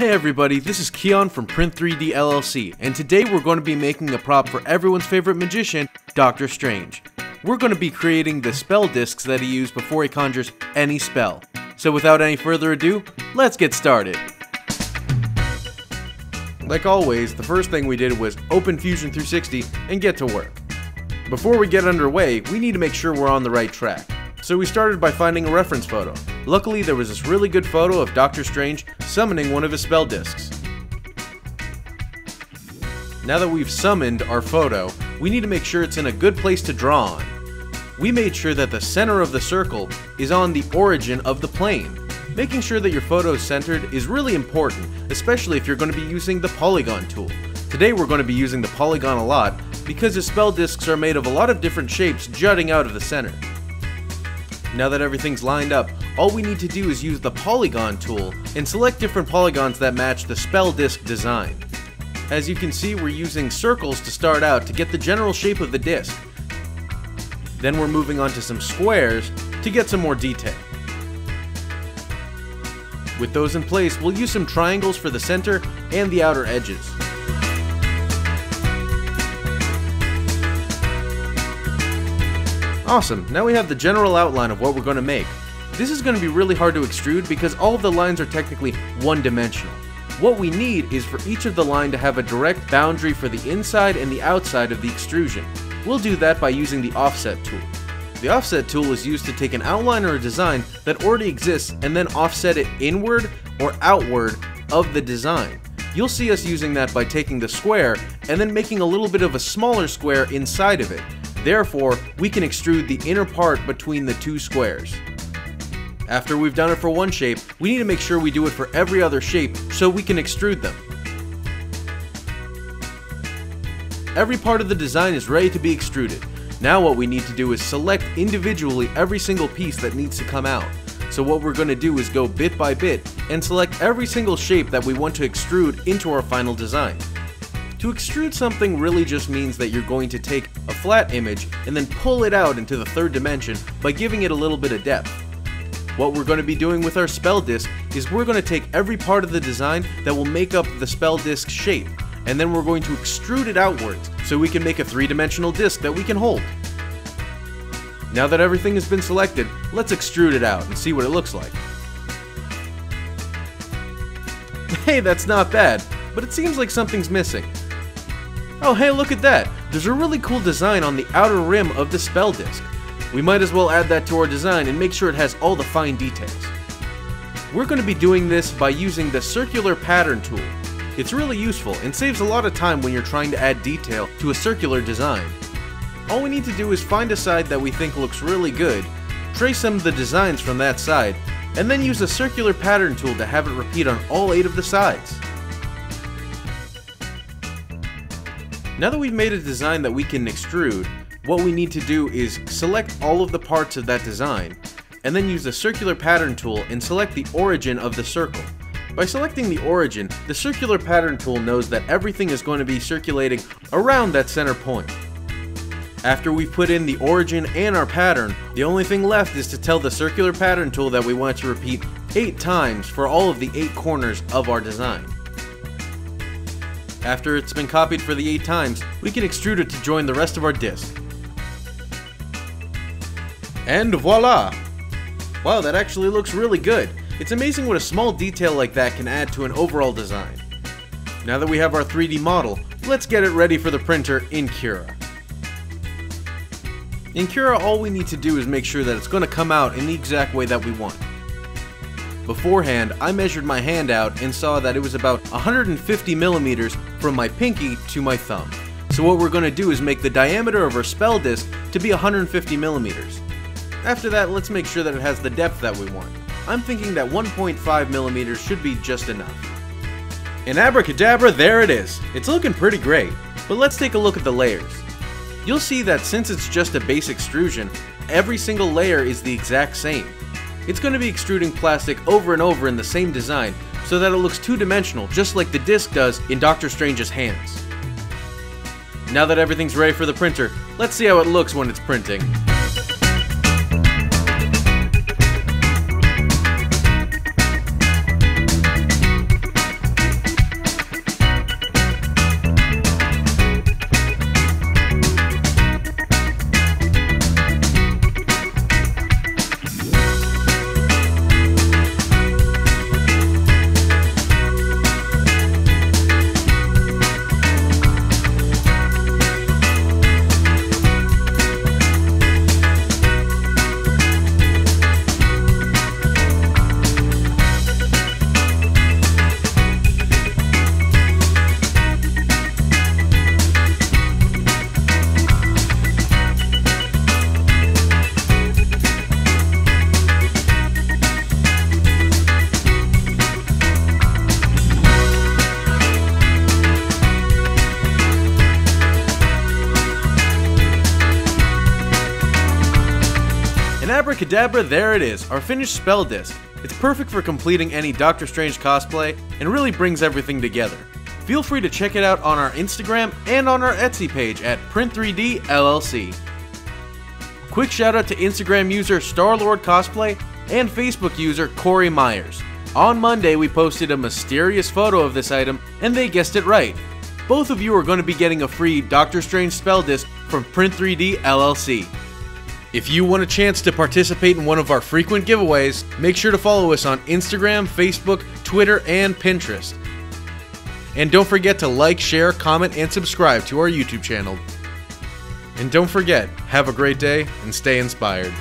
Hey everybody, this is Keon from Print3D LLC, and today we're going to be making a prop for everyone's favorite magician, Dr. Strange. We're going to be creating the spell discs that he used before he conjures any spell. So without any further ado, let's get started. Like always, the first thing we did was open Fusion 360 and get to work. Before we get underway, we need to make sure we're on the right track. So we started by finding a reference photo. Luckily, there was this really good photo of Dr. Strange summoning one of his spell discs. Now that we've summoned our photo, we need to make sure it's in a good place to draw on. We made sure that the center of the circle is on the origin of the plane. Making sure that your photo is centered is really important, especially if you're going to be using the polygon tool. Today we're going to be using the polygon a lot because the spell discs are made of a lot of different shapes jutting out of the center. Now that everything's lined up, all we need to do is use the polygon tool and select different polygons that match the spell disc design. As you can see, we're using circles to start out to get the general shape of the disc. Then we're moving on to some squares to get some more detail. With those in place, we'll use some triangles for the center and the outer edges. Awesome, now we have the general outline of what we're going to make. This is going to be really hard to extrude because all of the lines are technically one-dimensional. What we need is for each of the line to have a direct boundary for the inside and the outside of the extrusion. We'll do that by using the offset tool. The offset tool is used to take an outline or a design that already exists and then offset it inward or outward of the design. You'll see us using that by taking the square and then making a little bit of a smaller square inside of it. Therefore, we can extrude the inner part between the two squares. After we've done it for one shape, we need to make sure we do it for every other shape so we can extrude them. Every part of the design is ready to be extruded. Now what we need to do is select individually every single piece that needs to come out. So what we're going to do is go bit by bit and select every single shape that we want to extrude into our final design. To extrude something really just means that you're going to take a flat image and then pull it out into the third dimension by giving it a little bit of depth. What we're going to be doing with our spell disc is we're going to take every part of the design that will make up the spell disc shape, and then we're going to extrude it outwards so we can make a three-dimensional disc that we can hold. Now that everything has been selected, let's extrude it out and see what it looks like. Hey, that's not bad, but it seems like something's missing. Oh hey, look at that! There's a really cool design on the outer rim of the spell disc. We might as well add that to our design and make sure it has all the fine details. We're going to be doing this by using the circular pattern tool. It's really useful and saves a lot of time when you're trying to add detail to a circular design. All we need to do is find a side that we think looks really good, trace some of the designs from that side, and then use a circular pattern tool to have it repeat on all 8 of the sides. Now that we've made a design that we can extrude, what we need to do is select all of the parts of that design, and then use the circular pattern tool and select the origin of the circle. By selecting the origin, the circular pattern tool knows that everything is going to be circulating around that center point. After we've put in the origin and our pattern, the only thing left is to tell the circular pattern tool that we want to repeat 8 times for all of the 8 corners of our design. After it's been copied for the 8 times, we can extrude it to join the rest of our disc. And voila! Wow, that actually looks really good. It's amazing what a small detail like that can add to an overall design. Now that we have our 3D model, let's get it ready for the printer in Cura. In Cura, all we need to do is make sure that it's going to come out in the exact way that we want. Beforehand, I measured my hand out and saw that it was about 150 millimeters from my pinky to my thumb. So what we're going to do is make the diameter of our spell disc to be 150 millimeters. After that, let's make sure that it has the depth that we want. I'm thinking that 1.5 millimeters should be just enough. And abracadabra, there it is. It's looking pretty great. But let's take a look at the layers. You'll see that since it's just a base extrusion, every single layer is the exact same. It's going to be extruding plastic over and over in the same design so that it looks two-dimensional, just like the disc does in Dr. Strange's hands. Now that everything's ready for the printer, let's see how it looks when it's printing. Abracadabra, there it is, our finished spell disc. It's perfect for completing any Doctor Strange cosplay and really brings everything together. Feel free to check it out on our Instagram and on our Etsy page at Print3D LLC. Quick shout out to Instagram user Star-Lord Cosplay and Facebook user Corey Myers. On Monday we posted a mysterious photo of this item and they guessed it right. Both of you are going to be getting a free Doctor Strange spell disc from Print3D LLC. If you want a chance to participate in one of our frequent giveaways, make sure to follow us on Instagram, Facebook, Twitter, and Pinterest. And don't forget to like, share, comment, and subscribe to our YouTube channel. And don't forget, have a great day and stay inspired.